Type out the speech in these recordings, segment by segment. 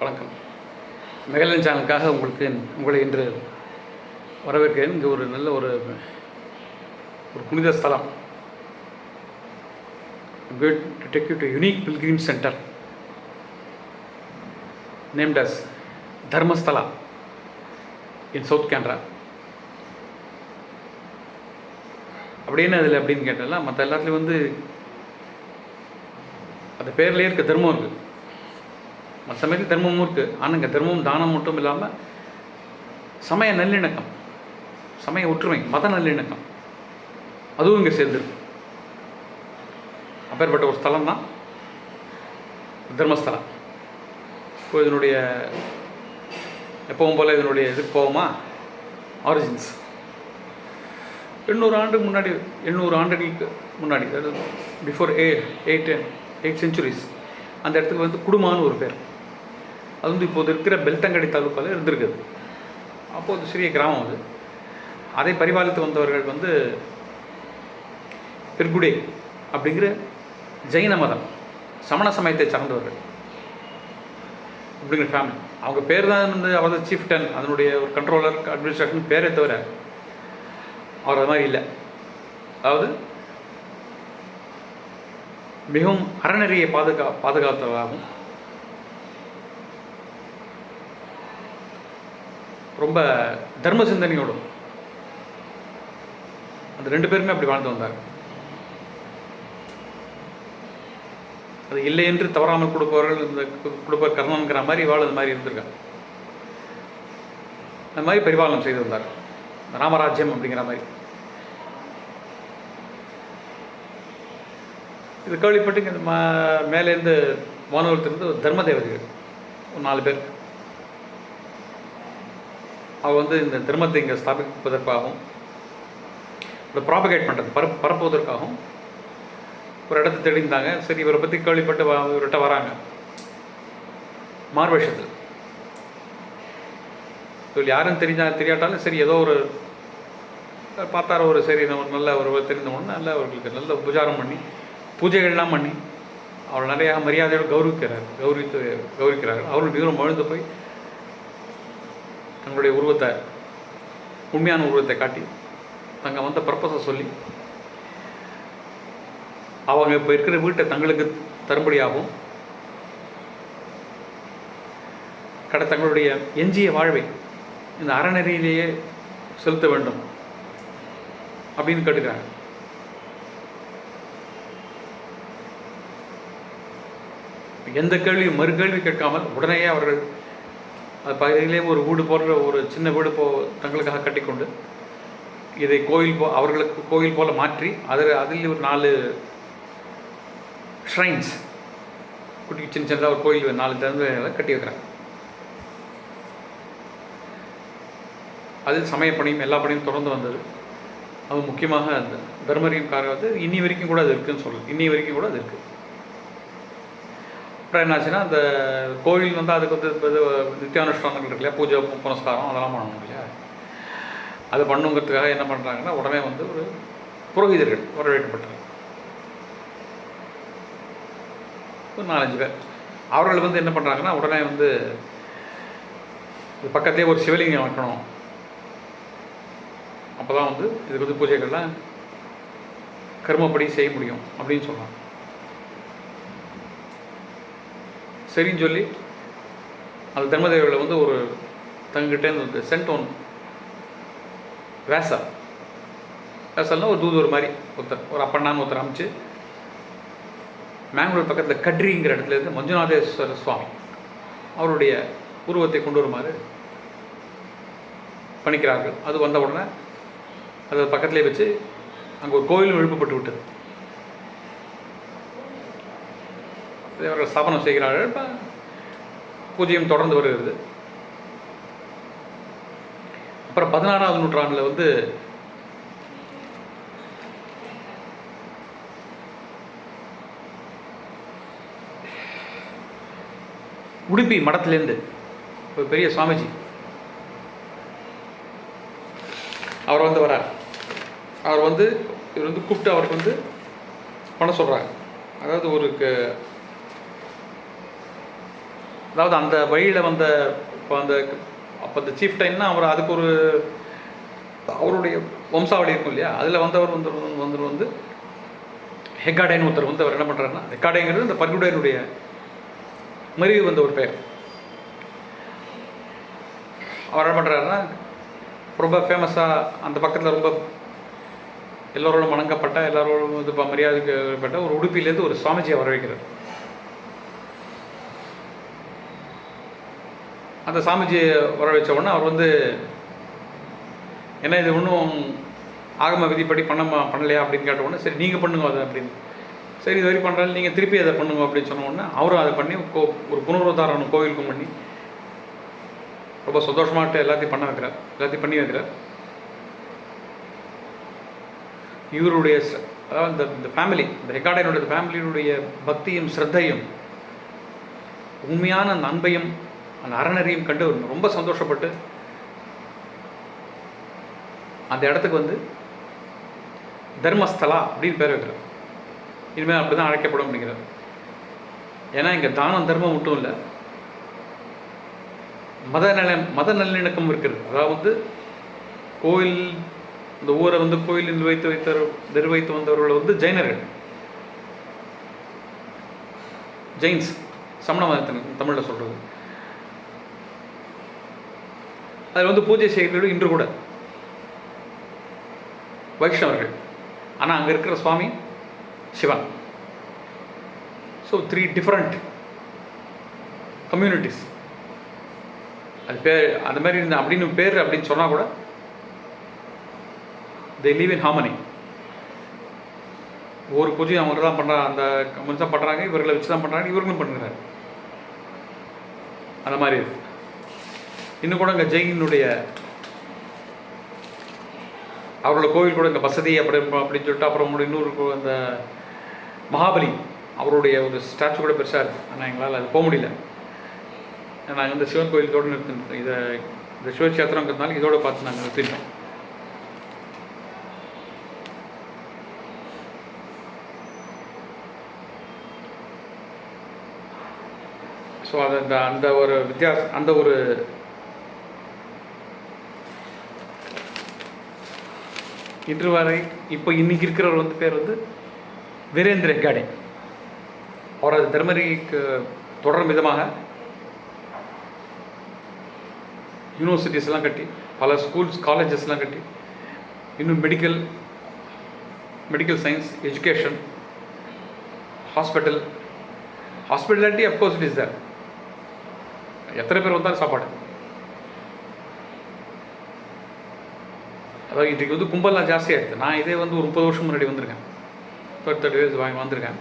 வணக்கம். மெகலன் சேனலுக்காக உங்களை இன்று வரவேற்கிறேன். இங்கே ஒரு நல்ல ஒரு புனித ஸ்தலம். I'm going to take you to a unique pilgrim center named as Dharmasthala in South Canara. அப்படின்னு அதில் அப்படின்னு கேட்டால மற்ற எல்லாத்துலேயும் அந்த பேர்லேயே இருக்க தர்மம் இருக்குது. மற்ற சமயத்தில் தர்மமும் இருக்குது. ஆனால் இங்கே தர்மம் தானம் மட்டும் இல்லாமல் சமய நல்லிணக்கம், சமய ஒற்றுமை, மத நல்லிணக்கம் அதுவும் இங்கே சேர்ந்துருக்கு. அப்பேற்பட்ட ஒரு ஸ்தலம் தான் தர்மஸ்தலம். இப்போ இதனுடைய எப்பவும் போல் இதனுடைய இதுக்கு போவோமா, ஆரிஜின்ஸ் 800 ஆண்டுகளுக்கு முன்னாடி, அதாவது பிஃபோர் 8 centuries அந்த இடத்துக்கு குடுமான்னு ஒரு பேர். அது இப்போது இருக்கிற பெல்தங்கடி தாலுக்காவில் இருந்திருக்குது. அப்போது சிறிய கிராமம் அது. அதை பரிபாலித்து வந்தவர்கள் பெர்குடே அப்படிங்கிற ஜெயின மதம், சமண சமயத்தை சார்ந்தவர்கள் அப்படிங்கிற ஃபேமிலி. அவங்க பேர் தான் அவர் சீஃப்டன், அதனுடைய ஒரு கண்ட்ரோலர், அட்மினிஸ்ட்ரேஷன் பேரே தவிர அவர் அது மாதிரி இல்லை. அதாவது மிகவும் அறநெறியை பாதுகாத்ததாகவும் ரொம்ப தர்ம சிந்தனையோடும் அந்த 2 பேருமே அப்படி வாழ்ந்து வந்தார். அது இல்லை என்று தவறாமல் கொடுப்பவர் கர்ணங்கிற மாதிரி அது மாதிரி இருந்திருக்காங்க. அந்த மாதிரி பரிபாலனம் செய்து வந்தார், ராமராஜ்யம் அப்படிங்கிற மாதிரி. இது கேள்விப்பட்டு இங்கே மேலேருந்து வானூரத்திலிருந்து தர்ம தேவதைகள் ஒரு 4 பேர் அவங்க இந்த தர்மத்தை இங்கே ஸ்தாபிப்பதற்காகவும் இதை ப்ராபகேட் பண்ணுறது, பரப்புவதற்காகவும் ஒரு இடத்தை தெரிந்தாங்க. சரி, இவரை பற்றி கேள்விப்பட்டு இவர்கிட்ட வராங்க மார்வேஷத்தில். இவர் யாரும் தெரியாட்டாலும் சரி, ஏதோ ஒரு பார்த்தார ஒரு சரி நல்ல ஒரு தெரிந்த ஒன்று நல்ல அவர்களுக்கு நல்ல உபச்சாரம் பண்ணி பூஜைகள்லாம் பண்ணி அவள் நிறையா மரியாதையோடு கௌரவிக்கிறார்கள். அவர்கள் மிகவும் மழுந்து போய் தங்களுடைய உருவத்தை, உண்மையான உருவத்தை காட்டி தங்க பர்பஸை சொல்லி அவங்க இப்போ இருக்கிற வீட்டை தங்களுக்கு தரும்படியாகவும் தங்களுடைய எஞ்சிய வாழ்வை இந்த அறநெறியிலேயே செலுத்த வேண்டும் அப்படின்னு கேட்டுக்கிறாங்க. எந்த கேள்வியும் மறுகேள்வி கேட்காமல் உடனேயே அவர்கள் அது பகுதியிலே ஒரு வீடு போன்ற ஒரு சின்ன வீடு தங்களுக்காக கட்டிக்கொண்டு இதை அவர்களுக்கு கோயில் போல் மாற்றி அதில் ஒரு 4 ஷ்ரைன்ஸ், குட்டி சின்னதாக ஒரு கோயில் 4 திறமைகளை கட்டி வைக்கிறாங்க. அதில் சமய பணியும் எல்லா பணியும் தொடர்ந்து வந்தது. அது முக்கியமாக அந்த தர்மரியம் காரணம் இன்னி வரைக்கும் கூட அது இருக்குதுன்னு சொல்லலாம். இன்னி வரைக்கும் கூட அது இருக்குது. அப்புறம் என்னாச்சுன்னா, அந்த கோவில் அதுக்கு நித்தியானுஷ்டானங்கள் இருக்கு இல்லையா, பூஜை புனஸ்காரம் அதெல்லாம் பண்ணணும் இல்லையா. அது பண்ணுங்கிறதுக்காக என்ன பண்ணுறாங்கன்னா, உடனே ஒரு புரோகிதர்கள் வரவேற்கப்பட்டாங்க. ஒரு 4-5 பேர். அவர்கள் என்ன பண்ணுறாங்கன்னா, உடனே பக்கத்துலேயே ஒரு சிவலிங்கம் வைக்கணும், அப்போ தான் இதுக்கு பூஜைகள்லாம் கர்மப்படி செய்ய முடியும் அப்படின்னு சொல்கிறாங்க. சரின்னு சொல்லி அந்த தர்மதேவர்களை ஒரு தங்கிட்டே சென்ட் வேசல்னா ஒரு தூதுவர் மாதிரி ஒரு அப்பண்ணான்னு ஒருத்தர் அமைச்சு மேங்களூர் பக்கத்தில் கட்ரிங்கிற இடத்துலேருந்து மஞ்சுநாதேஸ்வர சுவாமி அவருடைய உருவத்தை கொண்டு வருமாறு பணிக்கிறார்கள். அது வந்த உடனே அது பக்கத்துலேயே வச்சு அங்கே ஒரு கோயிலும் எழுப்பப்பட்டு விட்டது. அவர்கள் ஸ்தாபனம் செய்கிறார்கள். இப்போ பூஜையும் தொடர்ந்து வருகிறது. அப்புறம் 16ஆவது நூற்றாண்டில் உடுப்பி மடத்துலேருந்து ஒரு பெரிய சுவாமிஜி அவர் வரார். அவர் இவர் கூப்பிட்டு அவருக்கு பண்ண சொல்கிறாங்க. அதாவது ஒரு அதாவது அந்த வழியில் வந்த இப்போ அப்போ அந்த சீஃப் டைம்னா அவர் அதுக்கு ஒரு அவருடைய வம்சாவளி இருக்கும் இல்லையா, அதில் வந்தவர் வந்து ஹெக்காடைன்னு ஒருத்தர் வந்து அவர் என்ன பண்ணுறாருன்னா, ஹெக்காடைங்கிறது இந்த பர்குடையருடைய மருவி வந்த ஒரு பெயர். அவர் என்ன பண்ணுறாருன்னா, ரொம்ப ஃபேமஸாக அந்த பக்கத்தில் ரொம்ப எல்லோரோடும் வணங்கப்பட்ட, எல்லோரோடும் இது மரியாதைப்பட்ட ஒரு உடுப்பிலேருந்து ஒரு சுவாமிஜியை வர வைக்கிறார். அந்த சாமிஜியை வர வச்ச உடனே அவர் வந்து, ஏன்னா இது ஒன்றும் ஆகம விதிப்படி பண்ணலையா அப்படின்னு கேட்ட உடனே, சரி நீங்கள் பண்ணுங்க அதை அப்படின்னு. சரி இது வரைக்கும் பண்ணுறாரு, நீங்கள் திருப்பி அதை பண்ணுங்க அப்படின்னு சொன்ன உடனே அவரும் அதை பண்ணி ஒரு புனருத்தாரணம் கோவிலுக்கும் பண்ணி ரொம்ப சந்தோஷமாகிட்டு எல்லாத்தையும் பண்ணி வைக்கிறார். இவருடைய அதாவது இந்த ஃபேமிலி, இந்த ஹெக்காடையனுடைய ஃபேமிலியினுடைய பக்தியும் ஸ்ரத்தையும் உண்மையான அந்த அன்பையும் அந்த அறநெறியும் கண்டு ரொம்ப சந்தோஷப்பட்டு அந்த இடத்துக்கு வந்து தர்மஸ்தலா அப்படின்னு பேர் வைக்கிறார். இனிமேல் அப்படி தான் அழைக்கப்படும் அப்படிங்கிறார். ஏன்னா இங்கே தானம் தர்மம் மட்டும் இல்லை, மத நல்லிணக்கம் இருக்கிறது. அதாவது கோயில், இந்த ஊரை வந்து கோயில் நிர்வகித்து வந்தவர்கள் வந்து ஜெயினர்கள், ஜெயின்ஸ், சமண மதத்தின் தமிழில் சொல்கிறது. அதில் வந்து பூஜை செய்கிறது இன்று கூட வைஷ்ணவர்கள். ஆனால் அங்கே இருக்கிற சுவாமி சிவன். So 3 different communities. அது பேர் அந்த மாதிரி இருந்த அப்படின்னு பேர் அப்படின்னு சொன்னால் கூட they live in harmony. ஒரு பூஜையும் அவங்க தான் பண்ணுறாங்க, அந்த மனுஷன் பண்ணுறாங்க, இவர்களை வச்சு தான் பண்ணுறாங்க, இவர்களும் பண்ணுறாங்க. அந்த மாதிரி இருக்குது. இன்னும் கூட இங்கே ஜெயினுடைய அவரோட கோவில் கூட இங்கே வசதி அப்படின்னு சொல்லிட்டு, அப்புறம் இன்னொரு அந்த மகாபலி அவருடைய ஒரு ஸ்டாச்சு கூட பெருசாக இருக்குது. ஆனால் எங்களால் அது போக முடியல. நாங்கள் வந்து சிவன் கோயிலோடு நிறுத்திட்டோம். இந்த சிவக்ஷேத்திரங்கிறதுனால இதோடு பார்த்து நாங்கள் நிறுத்திட்டோம். ஸோ அது அந்த ஒரு வித்தியாசம், அந்த ஒரு இன்று வரை இப்போ இன்றைக்கி இருக்கிறவர் வந்து பேர் வந்து வீரேந்திர ஹெக்காடே. அவர் அது தர்மரிக்கு தொடரும் விதமாக யூனிவர்சிட்டிஸ்லாம் கட்டி, பல ஸ்கூல்ஸ் காலேஜஸ்லாம் கட்டி, இன்னும் medical science, education, hospitality of course it is there. எத்தனை பேர் வந்தாலும் சாப்பாடு. அதாவது இன்றைக்கு வந்து கும்பல்லாம் ஜாஸ்தியாக இருக்குது. நான் இதே வந்து ஒரு 30 வருஷம் முன்னாடி வந்திருக்கேன், 30 இயர்ஸ் வந்திருக்கேன்.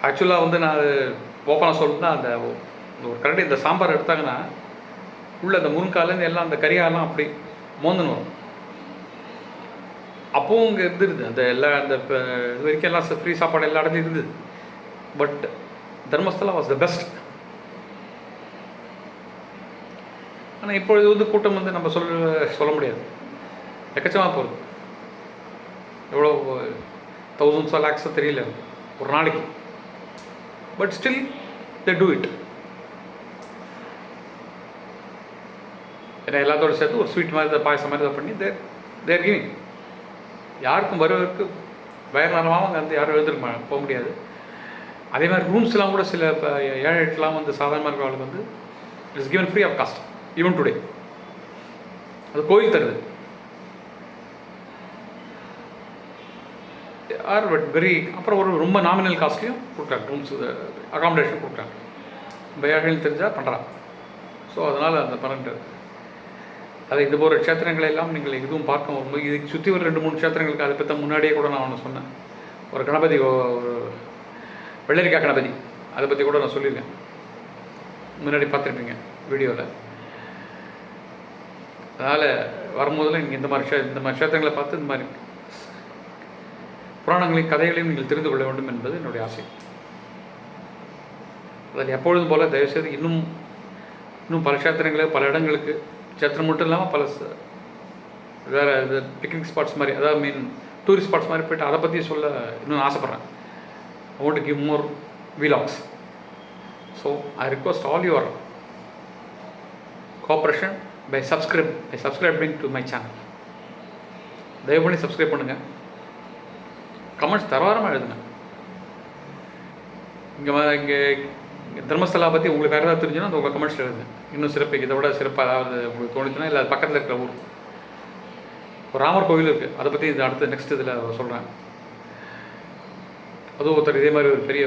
ஆக்சுவலாக வந்து நான் ஓப்பனாக சொல்லணும்னா, அந்த ஒரு கரெக்டாக இந்த சாம்பார் எடுத்தாங்கன்னா உள்ள அந்த முருங்காலேருந்து எல்லாம் அந்த கறியாலாம் அப்படி மோந்துன்னு வரும். அப்போவும் இங்கே இருந்துருது அந்த அந்த இது வரைக்கும் எல்லாம் ஃப்ரீ சாப்பாடு எல்லாம் அடைஞ்சு இருந்தது. But Dharmasthala was the best. ஆனால் இப்பொழுது வந்து கூட்டம் வந்து நம்ம சொல்ல முடியாது, எக்கச்சமாக போகுது. எவ்வளோ thousands lakhs தெரியல ஒரு நாளைக்கு. But still they do it. ஏன்னா எல்லாத்தோடு சேர்த்து ஒரு ஸ்வீட் மாதிரி, பாயசம் மாதிரி இதை பண்ணி தேர் கிவிங். யாருக்கும் வருவதற்கு வயர்நலமாக அங்கே வந்து யாரும் எழுந்திருக்க போக முடியாது. அதே மாதிரி ரூம்ஸ்லாம் கூட சில இப்போ ஏழைக்கெலாம் வந்து சாதாரணமாக இருக்கிறவங்களுக்கு வந்து it's given free of cost even today. அது கோயில் தருது. ஆர் பட் வெரி அப்புறம் ஒரு ரொம்ப நாமினல் காஸ்ட்லையும் கொடுக்குறாங்க, ரூம்ஸ் அகாமடேஷன் கொடுக்குறாங்க. ரொம்ப ஏழைகள் தெரிஞ்சால் பண்ணுறாங்க. ஸோ அதனால் அந்த 12 அது இது போகிற க்ஷேத்திரங்களை எல்லாம் நீங்கள் இதுவும் பார்க்க வரும்போது, இதுக்கு சுற்றி ஒரு 2-3 க்ஷேத்திரங்களுக்கு அதை பற்றி முன்னாடியே கூட நான் ஒன்று சொன்னேன். ஒரு கணபதி, ஒரு வெள்ளரிக்காய் கணபதி, அதை பற்றி கூட நான் சொல்லியிருக்கேன், முன்னாடி பார்த்துருப்பீங்க வீடியோவில். அதனால் வரும்போதில் நீங்கள் இந்த மாதிரி க்ஷேத்திரங்களை பார்த்து இந்த மாதிரி புராணங்களையும் கதைகளையும் நீங்கள் தெரிந்து கொள்ள வேண்டும் என்பது என்னுடைய ஆசை. அதில் எப்பொழுதும் போல் தயவுசெய்து இன்னும் பல க்ஷேத்திரங்களை, பல இடங்களுக்கு, க்ஷேத்திரம் மட்டும் இல்லாமல் பல வேறு இது பிக்னிக் ஸ்பாட்ஸ் மாதிரி, அதாவது டூரிஸ்ட் ஸ்பாட்ஸ் மாதிரி போய்ட்டு அதை பற்றி சொல்ல இன்னும் ஆசைப்பட்றேன். I want to give more vlogs. So I request all your cooperation by subscribing to my channel. தயவு பண்ணி சப்ஸ்கிரைப் பண்ணுங்கள். கமெண்ட்ஸ் தரவாரமாக எழுதுங்க. இங்கே தர்மஸ்தலா பற்றி உங்களுக்கு வேறு ஏதாவது தெரிஞ்சுன்னா அந்த உங்கள் கமெண்ட்ஸில் எழுதுங்க. இன்னும் சிறப்பு, இதை விட சிறப்பாக ஏதாவது உங்களுக்கு தோணுச்சுன்னா, இல்லை பக்கத்தில் இருக்கிற ஊர் ஒரு ராமர் கோவில் இருக்குது, அதை பற்றி இது அடுத்து நெக்ஸ்ட் இதில் சொல்கிறேன். அதுவும் ஒருத்தர் இதே மாதிரி ஒரு பெரிய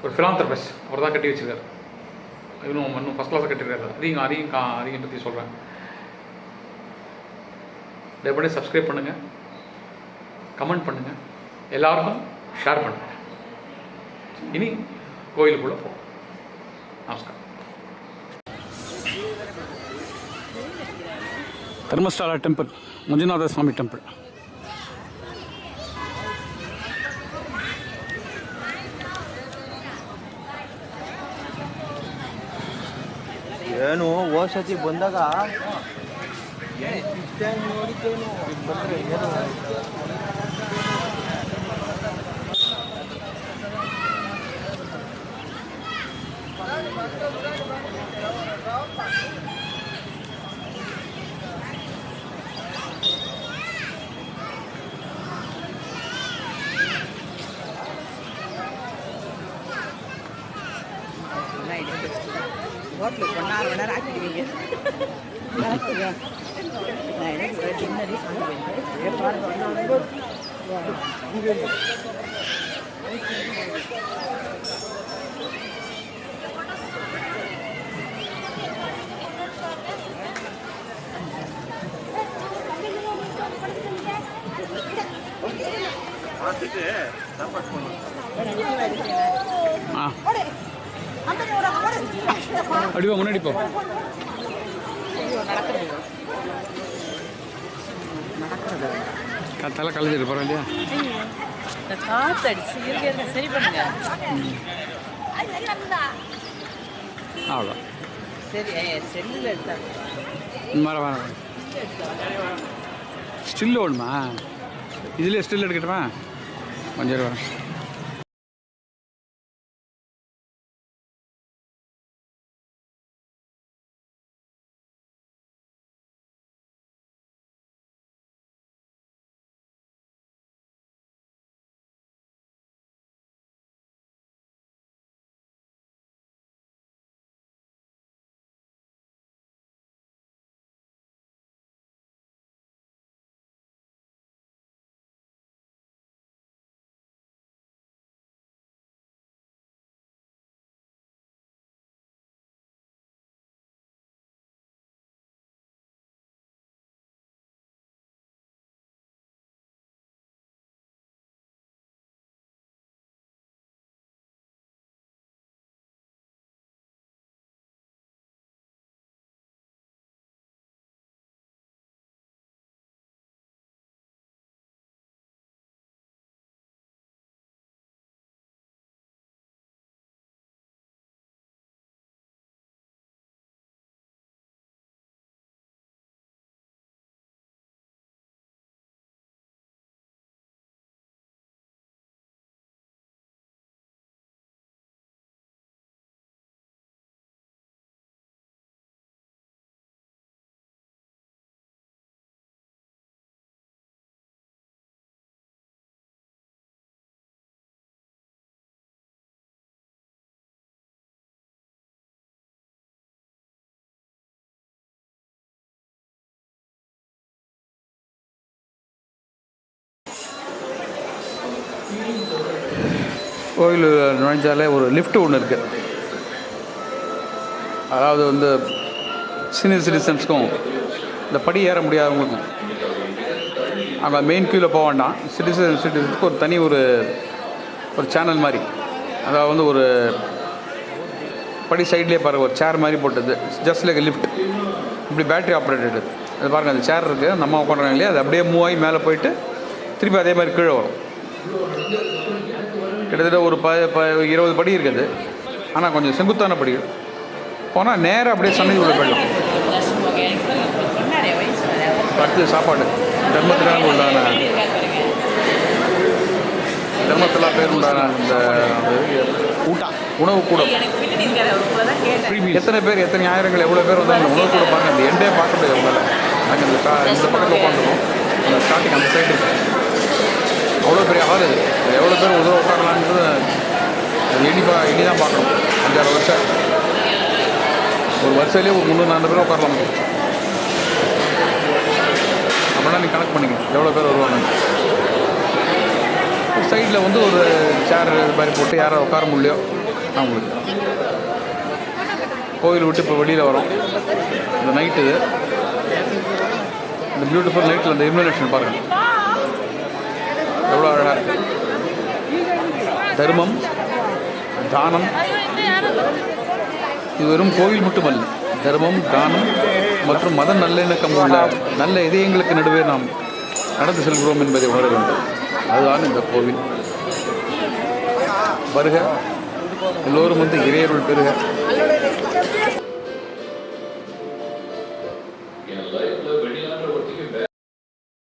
ஒரு ஃபிலாந்தரபிஸ்ட் அவர் தான் கட்டி வச்சுருக்காரு. இன்னும் ஃபஸ்ட் கிளாஸாக கட்டியிருக்காரு. அதையும் பற்றி சொல்கிறேன். தயவுபடி சப்ஸ்கிரைப் பண்ணுங்கள், கமெண்ட் பண்ணுங்கள், எல்லாருக்கும் ஷேர் பண்ணுங்கள். இனி கோயிலுக்குள்ளே போவோம். நமஸ்காரம். தர்மஸ்தலா டெம்பிள், ಮಂಜುನಾಥ ಸ್ವಾಮಿ ಟೆಂಪಲ್. ಏನು ಹೋದ ಸತಿ ಬಂದಾಗ ನೋಡಿದ್ದೇನು ಬಂದರೆ ಏನು ஹோட்டலுக்கு போனால் 1 மணி நேரம் ஆக்கிடுவீங்க. நான் எனக்கு டின்னரே அப்படிவா முன்னாடி போ. தலை கலைஞ்சிட்டு போகிறோம் இல்லையா? காத்தடிச்சு இருக்கிறத சரி பண்ணுங்க. அவ்வளோ சரி, செல்லில் எடுத்தா வர ஸ்டில் ஓடுமா? இதிலே ஸ்டில் எடுக்கட்டுமா? கொஞ்சம் வரேன். கோயில் நுழைஞ்சாலே ஒரு லிஃப்ட் ஒன்று இருக்குது. அதாவது வந்து சீனியர் சிட்டிசன்ஸ்க்கும் இந்த படி ஏற முடியாதவங்களுக்கும் அங்கே மெயின் க்யூவில் போக வேண்டாம். சிட்டிசன்ஸுக்கு ஒரு தனி ஒரு சேனல் மாதிரி, அதாவது வந்து ஒரு படி சைட்லேயே பாருங்கள் ஒரு சேர் மாதிரி போட்டது, ஜஸ்ட் லைக் லிஃப்ட். இப்படி பேட்ரி ஆப்ரேட்டடு. அது பாருங்கள், அந்த சேர் இருக்குது, அந்த அம்மா உட்காந்துறாங்க இல்லையா, அது அப்படியே மூவ் ஆகி மேலே போயிட்டு திருப்பி அதே மாதிரி கீழே வரும். கிட்டத்தட்ட ஒரு 20 படி இருக்குது. ஆனால் கொஞ்சம் செங்குத்தான படி. போனால் நேராக அப்படியே சன்னதி உள்ள போயிடலாம். அடுத்து சாப்பாடு தர்மத்திலான உண்டான தர்மத்திலா பேர் உண்டான இந்த ஊட்டா உணவு கூடம். எனக்கு பின்னாடி இருக்காரு அவர் கூட தான் கேட்டேன். Free meals. எத்தனை பேர் எத்தனை ஆயிரங்கள் எவ்வளோ பேர் வந்து அந்த உணவு கூட பாருங்க. அந்த எண்டே பார்க்க முடியாது உங்களால். நாங்கள் இந்த பக்கத்தில் உட்காந்துருக்கோம். அந்த ஸ்டார்டிங் அந்த சைடு இருக்கு. அவ்வளோ பெரிய ஹால் இது. எவ்வளோ பேர் உதவ உட்காரலான்றது அது எண்ணி தான் பார்க்கணும். 5-6 வருஷம் ஒரு வருஷத்துலேயே ஒரு 300-400 பேர் உட்காரலாம். அப்படின்னா நீங்கள் கணக்கு பண்ணிங்க எவ்வளோ பேர் வருவாங்க. சைடில் வந்து ஒரு சேர் இது மாதிரி போட்டு யாரை உட்கார முடியலையோ அவங்களுக்கு. கோயில் விட்டு இப்போ வெளியில் வரோம். இந்த நைட்டு இது இந்த பியூட்டிஃபுல் நைட்டில் அந்த இலுமினேஷன் பாருங்கள் எவ்வளோ அழகாக இருக்குது. தர்மம், தானம், இது வெறும் கோவில் மட்டுமல்ல. தர்மம், தானம் மற்றும் மத நல்லிணக்கம் உள்ள நல்ல இதயங்களுக்கு நடுவே நாம் நடந்து செல்கிறோம் என்பதை உணர வேண்டும். அதுதான் இந்த கோவில். வருக, எல்லோரும் வந்து இறையருள் பெறுக.